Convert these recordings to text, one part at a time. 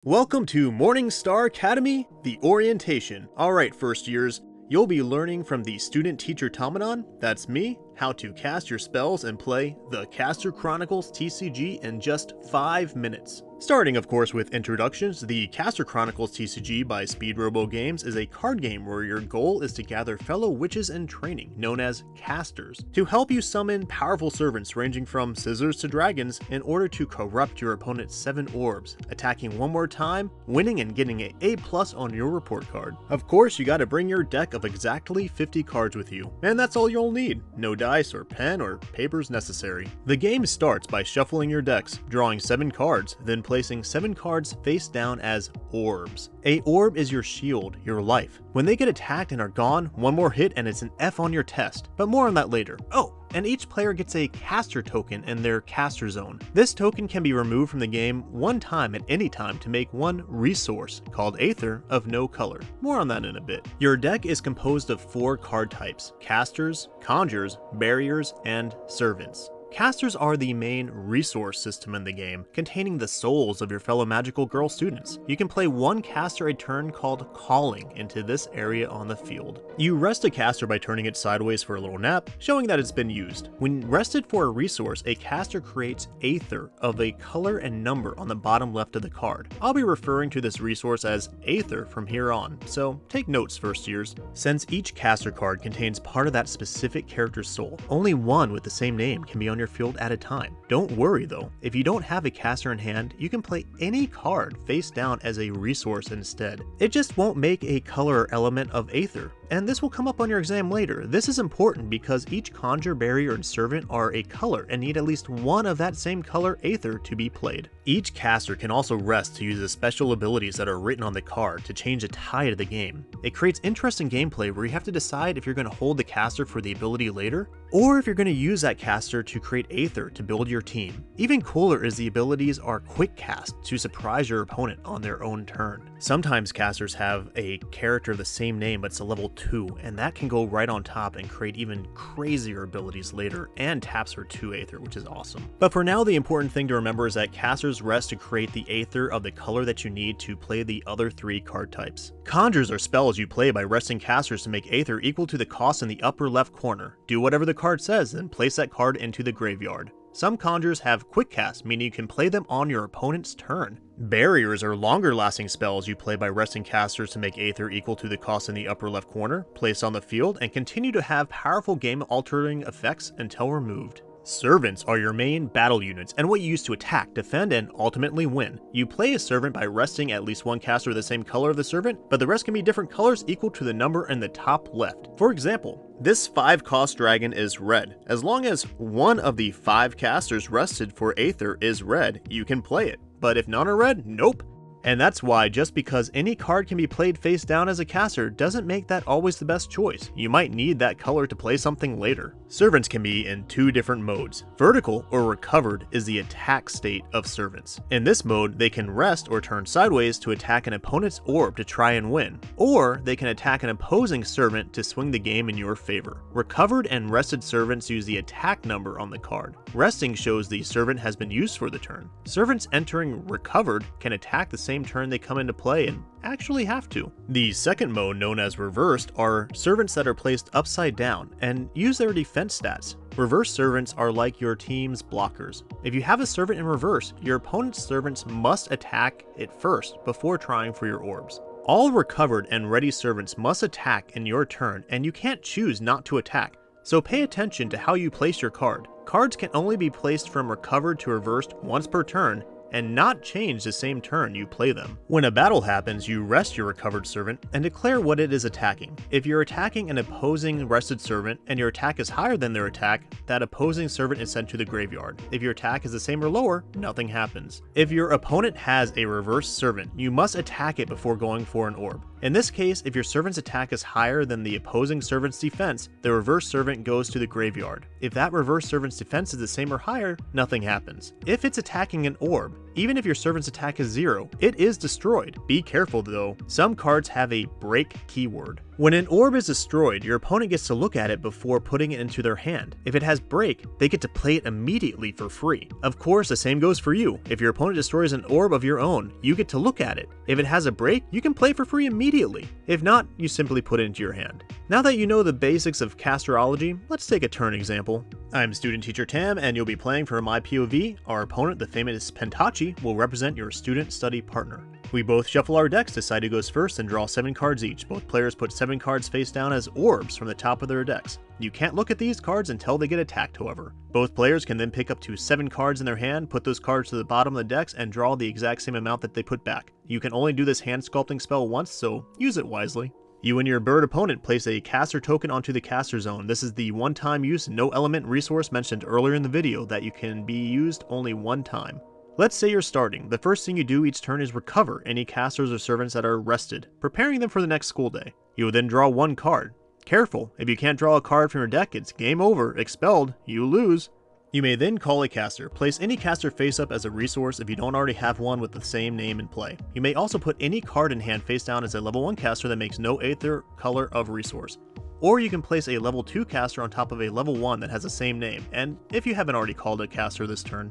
Welcome to Morningstar Academy, the orientation. Alright, first years, you'll be learning from the student-teacher Tomanon, that's me, how to cast your spells and play the Caster Chronicles TCG in just 5 minutes. Starting, of course, with introductions, the Caster Chronicles TCG by Speedrobo Games is a card game where your goal is to gather fellow witches in training, known as casters, to help you summon powerful servants ranging from scissors to dragons in order to corrupt your opponent's 7 orbs, attacking one more time, winning and getting an A+ on your report card. Of course, you gotta bring your deck of exactly 50 cards with you, and that's all you'll need. No dice or pen or papers necessary. The game starts by shuffling your decks, drawing 7 cards, then placing 7 cards face down as orbs. A orb is your shield, your life. When they get attacked and are gone, one more hit and it's an F on your test, but more on that later. Oh, and each player gets a caster token in their caster zone. This token can be removed from the game one time at any time to make one resource, called Aether, of no color. More on that in a bit. Your deck is composed of 4 card types: casters, conjures, barriers, and servants. Casters are the main resource system in the game, containing the souls of your fellow magical girl students. You can play one caster a turn called Calling into this area on the field. You rest a caster by turning it sideways for a little nap, showing that it's been used. When rested for a resource, a caster creates Aether of a color and number on the bottom left of the card. I'll be referring to this resource as Aether from here on, so take notes, first years. Since each caster card contains part of that specific character's soul, only one with the same name can be on your field at a time. Don't worry though, if you don't have a caster in hand, you can play any card face down as a resource instead. It just won't make a color element of Aether. And this will come up on your exam later. This is important because each conjure, barrier, and servant are a color and need at least one of that same color Aether to be played. Each caster can also rest to use the special abilities that are written on the card to change the tide of the game. It creates interesting gameplay where you have to decide if you're going to hold the caster for the ability later, or if you're going to use that caster to create Aether to build your team. Even cooler is the abilities are quick cast to surprise your opponent on their own turn. Sometimes casters have a character of the same name but it's a level 2, and that can go right on top and create even crazier abilities later and taps for 2 Aether, which is awesome. But for now, the important thing to remember is that casters rest to create the Aether of the color that you need to play the other 3 card types. Conjures are spells you play by resting casters to make Aether equal to the cost in the upper left corner. Do whatever the card says, then place that card into the graveyard. Some conjures have quick cast, meaning you can play them on your opponent's turn. Barriers are longer lasting spells you play by resting casters to make Aether equal to the cost in the upper left corner, placed on the field, and continue to have powerful game altering effects until removed. Servants are your main battle units and what you use to attack, defend, and ultimately win. You play a servant by resting at least one caster of the same color of the servant, but the rest can be different colors equal to the number in the top left. For example, this 5-cost dragon is red. As long as one of the 5 casters rested for Aether is red, you can play it. But if none are red, nope. And that's why just because any card can be played face down as a caster doesn't make that always the best choice. You might need that color to play something later. Servants can be in 2 different modes. Vertical or recovered is the attack state of servants. In this mode, they can rest or turn sideways to attack an opponent's orb to try and win, or they can attack an opposing servant to swing the game in your favor. Recovered and rested servants use the attack number on the card. Resting shows the servant has been used for the turn. Servants entering recovered can attack the same turn they come into play and actually have to. The second mode, known as reversed, are servants that are placed upside down and use their defense stats. Reverse servants are like your team's blockers. If you have a servant in reverse, your opponent's servants must attack it first before trying for your orbs. All recovered and ready servants must attack in your turn, and you can't choose not to attack. So pay attention to how you place your card. Cards can only be placed from recovered to reversed once per turn, and not change the same turn you play them. When a battle happens, you rest your recovered servant and declare what it is attacking. If you're attacking an opposing rested servant and your attack is higher than their attack, that opposing servant is sent to the graveyard. If your attack is the same or lower, nothing happens. If your opponent has a reversed servant, you must attack it before going for an orb. In this case, if your servant's attack is higher than the opposing servant's defense, the reverse servant goes to the graveyard. If that reverse servant's defense is the same or higher, nothing happens. If it's attacking an orb, even if your servant's attack is 0, it is destroyed. Be careful though, some cards have a break keyword. When an orb is destroyed, your opponent gets to look at it before putting it into their hand. If it has break, they get to play it immediately for free. Of course, the same goes for you. If your opponent destroys an orb of your own, you get to look at it. If it has a break, you can play for free immediately. If not, you simply put it into your hand. Now that you know the basics of casterology, let's take a turn example. I'm student teacher Tam, and you'll be playing for my POV. Our opponent, the famous Pentachi, will represent your student study partner. We both shuffle our decks, decide who goes first, and draw 7 cards each. Both players put 7 cards face down as orbs from the top of their decks. You can't look at these cards until they get attacked, however. Both players can then pick up to 7 cards in their hand, put those cards to the bottom of the decks, and draw the exact same amount that they put back. You can only do this hand sculpting spell once, so use it wisely. You and your bird opponent place a caster token onto the caster zone. This is the one-time use no element resource mentioned earlier in the video that you can be used only one time. Let's say you're starting. The first thing you do each turn is recover any casters or servants that are rested, preparing them for the next school day. You will then draw 1 card. Careful, if you can't draw a card from your deck, it's game over, expelled, you lose. You may then call a caster. Place any caster face up as a resource if you don't already have one with the same name in play. You may also put any card in hand face down as a level 1 caster that makes no aether color of resource. Or you can place a level 2 caster on top of a level 1 that has the same name, and if you haven't already called a caster this turn.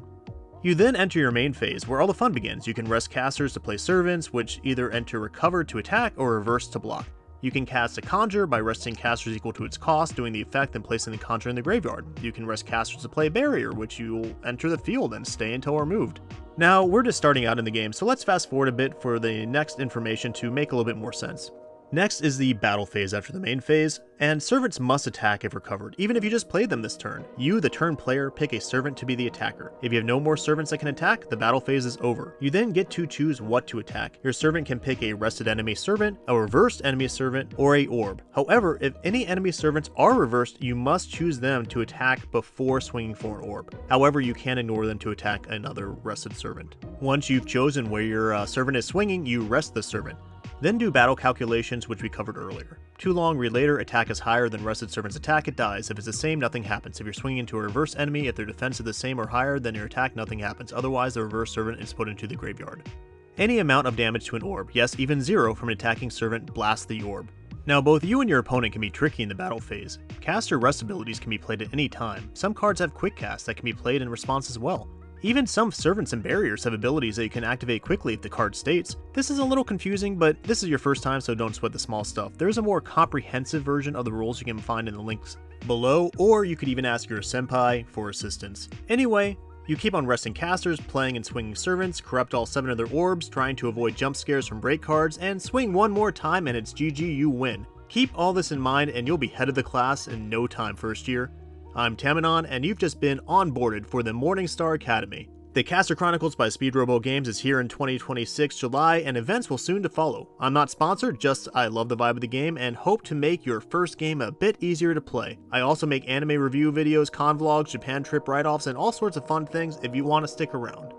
You then enter your main phase, where all the fun begins. You can rest casters to play servants, which either enter recover to attack or reverse to block. You can cast a conjure by resting casters equal to its cost, doing the effect and placing the conjure in the graveyard. You can rest casters to play barrier, which you'll enter the field and stay until removed. Now, we're just starting out in the game, so let's fast forward a bit for the next information to make a little bit more sense. Next is the battle phase after the main phase, and servants must attack if recovered, even if you just played them this turn. You, the turn player, pick a servant to be the attacker. If you have no more servants that can attack, the battle phase is over. You then get to choose what to attack. Your servant can pick a rested enemy servant, a reversed enemy servant, or a orb. However, if any enemy servants are reversed, you must choose them to attack before swinging for an orb. However, you can ignore them to attack another rested servant. Once you've chosen where your servant is swinging, you rest the servant. Then do battle calculations, which we covered earlier. Too long, read later, attack is higher than rested servant's attack, it dies. If it's the same, nothing happens. If you're swinging into a reverse enemy, if their defense is the same or higher than your attack, nothing happens. Otherwise, the reverse servant is put into the graveyard. Any amount of damage to an orb, yes, even 0 from an attacking servant, blasts the orb. Now, both you and your opponent can be tricky in the battle phase. Caster rest abilities can be played at any time. Some cards have quick cast that can be played in response as well. Even some servants and barriers have abilities that you can activate quickly if the card states. This is a little confusing, but this is your first time, so don't sweat the small stuff. There's a more comprehensive version of the rules you can find in the links below, or you could even ask your senpai for assistance. Anyway, you keep on resting casters, playing and swinging servants, corrupt all 7 of their orbs, trying to avoid jump scares from break cards, and swing 1 more time and it's GG, you win. Keep all this in mind and you'll be head of the class in no time first year. I'm Tamanon, and you've just been onboarded for the Morningstar Academy. The Caster Chronicles by Speedrobo Games is here in 2026 July, and events will soon to follow. I'm not sponsored, just I love the vibe of the game and hope to make your first game a bit easier to play. I also make anime review videos, con vlogs, Japan trip write-offs, and all sorts of fun things if you want to stick around.